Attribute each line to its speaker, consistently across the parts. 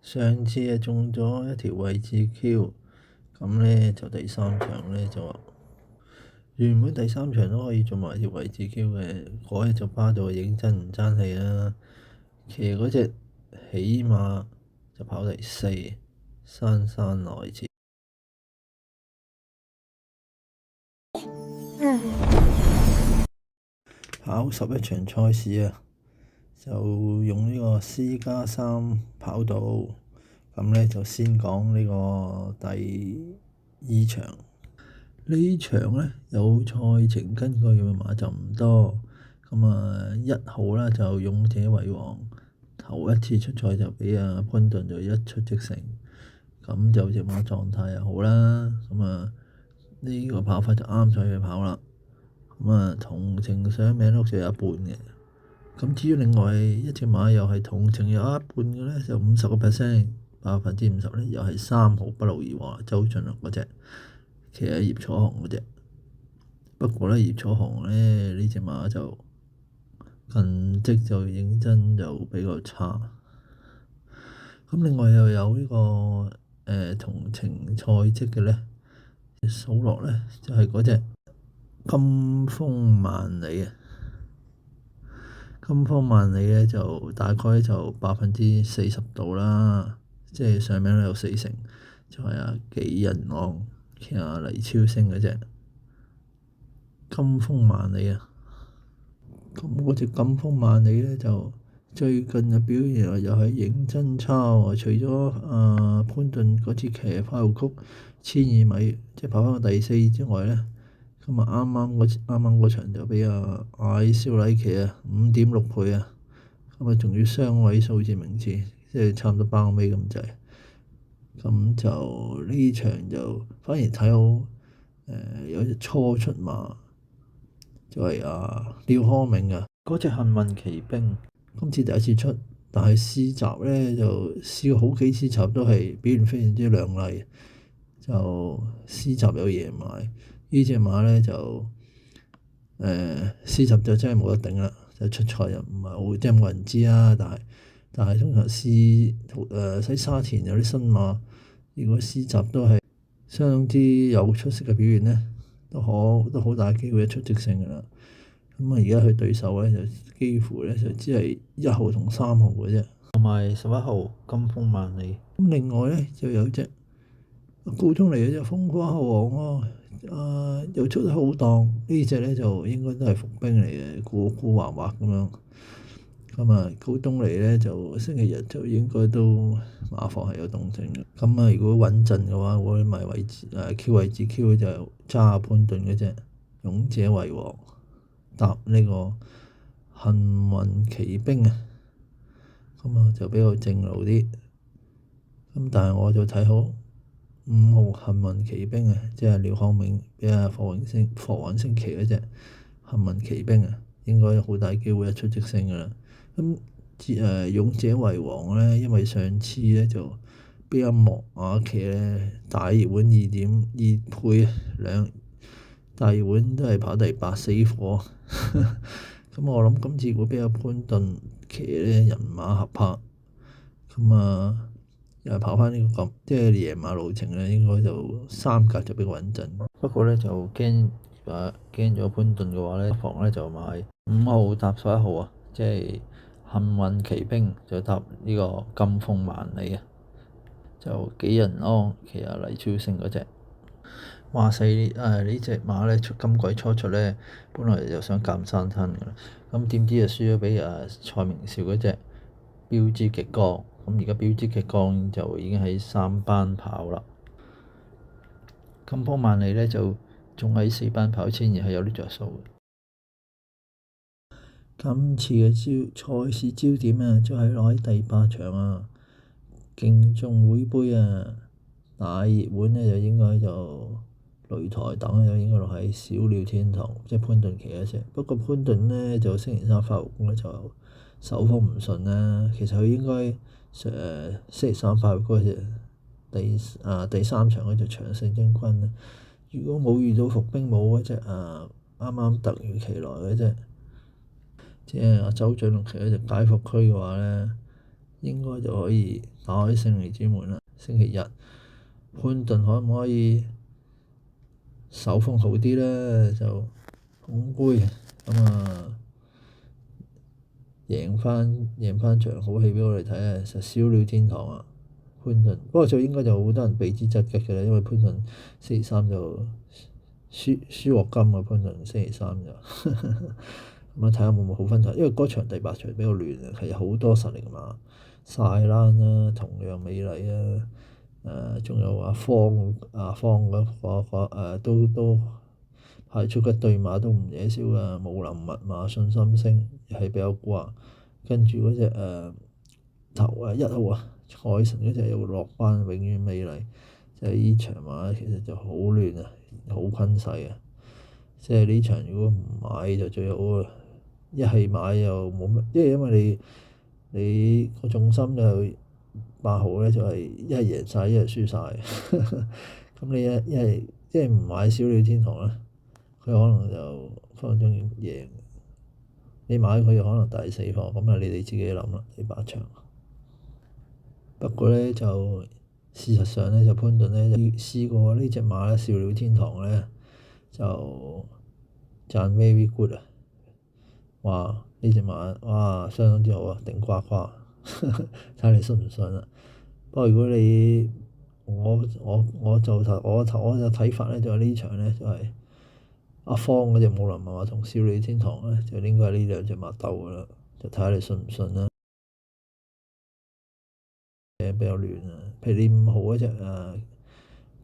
Speaker 1: 上次中咗一條位置 Q，咁咧就第三場咧就原本第三場都可以中埋條位置 Q 嘅，嗰日就巴到認真唔爭氣啦。騎嗰隻起碼就跑第四，姍姍來遲。跑11場賽事啊，就用呢個 C+3跑道。咁咧就先講呢個第二場。呢場咧有賽程根據嘅馬就唔多。咁1號啦就勇者為王，頭一次出賽就俾潘頓就一出即勝。咁就隻馬狀態又好啦。呢個跑法就啱晒佢跑啦。同程上名碌就有一半嘅。咁至於另外一隻馬又係同程有一半嘅咧，就50%，50%咧又係3號不勞而獲，周俊樂嗰隻，騎喺葉楚雄嗰隻。不過咧葉楚雄咧呢隻馬就近績就認真就比較差。咁另外又有呢個同程賽績嘅咧，數落咧就係嗰隻金風萬里啊。金方萬里咧就大概就40%度啦，即係上名有40%，就係紀仁昂騎黎超星嗰隻金風萬里啊。咁嗰隻金風萬里咧就最近嘅表現又係認真差喎。除咗潘頓嗰次騎花湖曲1200米，即係跑翻個第4之外咧，啱啱嗰場就俾艾少禮騎5.6倍啊。仲要雙位數字名次，即係差唔多包尾咁滯。咁就呢場就反而睇好有隻初出馬，就係廖康銘啊，嗰隻幸運奇兵。今次第一次出，但係試閘咧就試過好幾次閘都係表現非常之亮麗，就試閘有贏埋。呢隻馬咧就試閘就真係冇得頂啦。就出賽又唔係好，即係冇人知啦。但係通常喺沙田有啲新馬，如果試閘都係相當之有出色嘅表現咧，都好大機會一出即勝㗎啦。而家佢對手咧就幾乎咧就只係1號同3號嘅啫，同埋11號金風萬里。另外咧就有隻高中嚟嘅隻風花後王喎，又出得好檔。呢隻咧就應該都係伏兵嚟嘅，古惑惑咁樣。高東尼咧就星期日就應該都馬房係有動靜嘅。如果穩陣嘅話，我買位置Q 位置 Q 就揸潘頓嗰隻勇者為王，搭呢個幸運奇兵啊。就比較正路啲。但係我就睇好5號幸運奇兵啊，即係廖康銘俾霍允星騎嗰隻幸運奇兵啊，應該好大機會一出即勝㗎啦。勇者為王咧，因為上次咧就俾莫雅騎咧大熱門2.2倍大熱門都係跑第8死火。我諗今次如果俾潘頓騎咧人馬合拍，又係跑翻呢個即係野馬路程咧，應該就3甲就比較穩陣。不過咧就驚咗潘頓嘅話咧，不妨咧就買5號搭11號啊，即係幸運奇兵就搭呢個金風萬里啊，就紀仁安騎黎超星嗰隻。話死呢隻馬咧今季初出咧，本來就想減3吞㗎啦，點知就輸咗俾蔡明紹嗰隻標之極光。而家標之極光就已經喺3班跑啦。金風萬里咧就仲喺4班跑千二係有啲着數。今次嘅賽事焦點就係落喺第8場啊，競眾會杯啊，大熱門咧就應該就擂台等就應該落喺小鳥天堂，即係潘頓騎嗰隻。不過潘頓咧就星期3發育咧就手風唔順啦。其實佢應該星期3發育嗰隻第3場嗰隻長勝將軍咧，如果冇遇到伏兵冇嗰隻啱啱突如其來嗰隻，即係周俊樂騎嗰隻解伏區嘅話咧，應該就可以打開勝利之門啦。星期日潘頓可唔可以手風好啲咧？就捧杯咁啊，贏翻場好戲畀我哋睇啊！實燒了天堂啊！潘頓不過就應該就好多人避之則吉嘅啦，因為潘頓星期三就輸獲金啊！潘頓星期三就咁啊，睇下會唔會好分場，因為嗰場第八場比較亂啊，係好多實力馬，晒蘭啦，同樣美麗啊，仲有阿方都派出一對馬都唔惹少啊，武林密碼信心星係比較掛，跟住嗰隻頭1號賽神嗰隻又落班，永遠美麗，即係呢場馬其實就好亂啊，好坤勢啊，即係呢場如果唔買就最好啊，一係買又冇乜，因為你個重心就8號咧就係一係贏晒，一係輸晒。咁你一係即係唔買小鳥天堂咧，佢可能就分分鐘贏，你買佢又可能第4課，咁啊你哋自己諗啦，呢8場。不過咧就事實上咧就潘頓咧試過呢隻馬咧，笑鳥天堂咧就讚 very good 啊！哇呢隻馬哇相當之好啊，頂呱呱，睇你信唔信啊？不過如果你我就睇法咧，就係呢場咧就係阿方嗰隻武林馬同笑鳥天堂咧，就應該係呢兩隻馬鬥噶啦，就睇下你信唔信啦。比較亂啊，譬如你5號嗰隻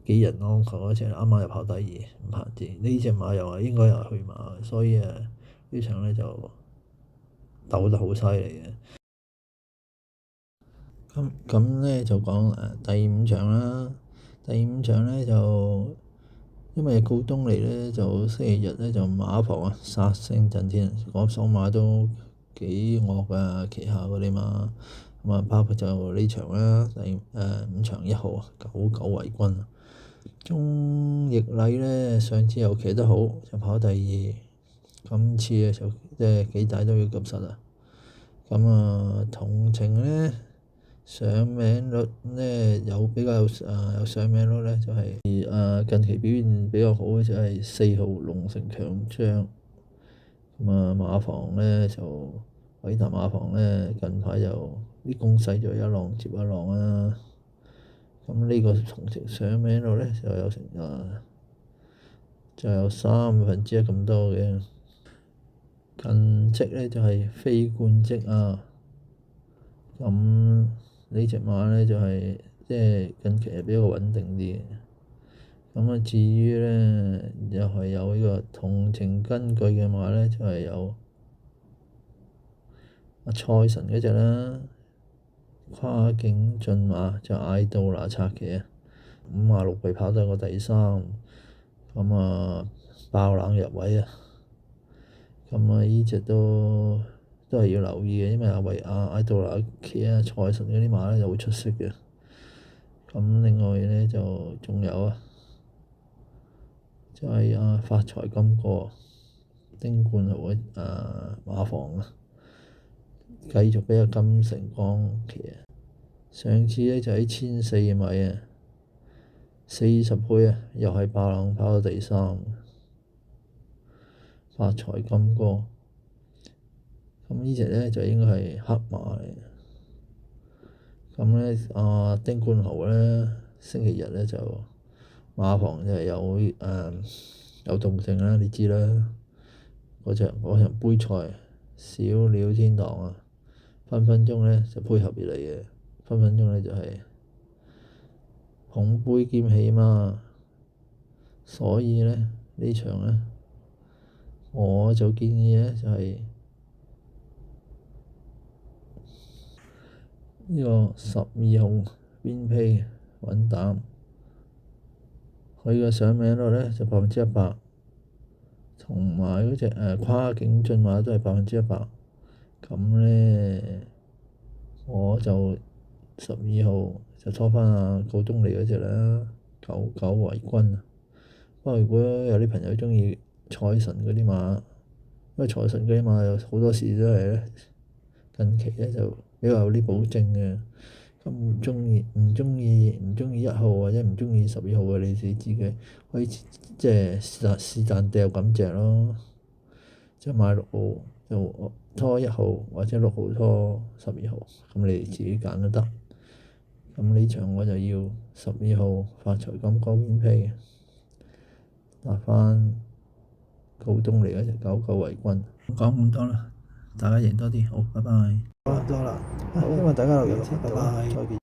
Speaker 1: 幾人安球嗰隻啱啱又跑第二，唔行字呢隻馬又係應該又係去馬，所以呢場咧就鬥得好犀利嘅。咁咧就講第5場啦，第5場咧就因為告東尼咧就星期日咧就馬房殺聲震天，嗰雙馬都幾惡啊，旗下嗰啲馬。咁啊，包括就呢場啦，第5場1號99為君。鍾易禮咧上次又騎得好，就跑第2，今次咧就即係幾大都要及實啊。咁啊，同程咧上名率咧有比較有上名率咧就係近期表現比較好嘅就係4號龍城強將。咁啊，馬房咧就偉達馬房咧近排就啲攻勢就一浪接一浪啊。咁呢個同程上名率咧就有成就有1/3咁多嘅。近績咧就係非冠績啊。咁呢隻馬咧就係即係近期係比較穩定啲嘅。咁啊，至於咧又係有呢個同程根據嘅馬咧，就係有賽神嗰隻啦，跨境駿馬就嗌到拿策騎啊，56倍跑得過第3，咁啊爆冷入位啊，咁啊呢隻都係要留意嘅，因為嗌到拿騎啊賽神嗰啲馬咧就會出色嘅。咁另外咧就仲有就係發財金哥丁冠豪嘅馬房啊，繼續畀阿金城光騎啊。上次咧就喺1400米40倍又係爆冷跑到第3，發財金哥。咁呢隻咧就應該係黑馬嚟。咁咧丁冠豪咧星期日咧就馬房就有動靜啦，你知啦。嗰場杯賽小鳥天堂啊，分分鐘咧就配合而嚟嘅，分分鐘咧就係捧杯兼起嘛。所以咧呢場咧我就建議咧就係呢個12號邊披穩膽，佢嘅上名率咧就100%，同埋嗰隻跨境駿馬都係100%。咁咧我就12號就拖翻告東尼嗰隻啦，99為君。不過如果有啲朋友鍾意賽神嗰啲馬，因為賽神嗰啲馬有好多時都係咧近期咧就比較有啲保證嘅。咁唔中意1號或者唔中意12號嘅，你自己可以即係是但掉咁隻咯。即係買6號就拖1號，或者6號拖12號，咁你自己揀都得。咁呢場我就要12號發財金高邊飛，拿翻告東尼嗰隻99為君。講咁多啦，大家贏多啲，好，拜拜。多啦，因為大家留言先，拜拜，再見。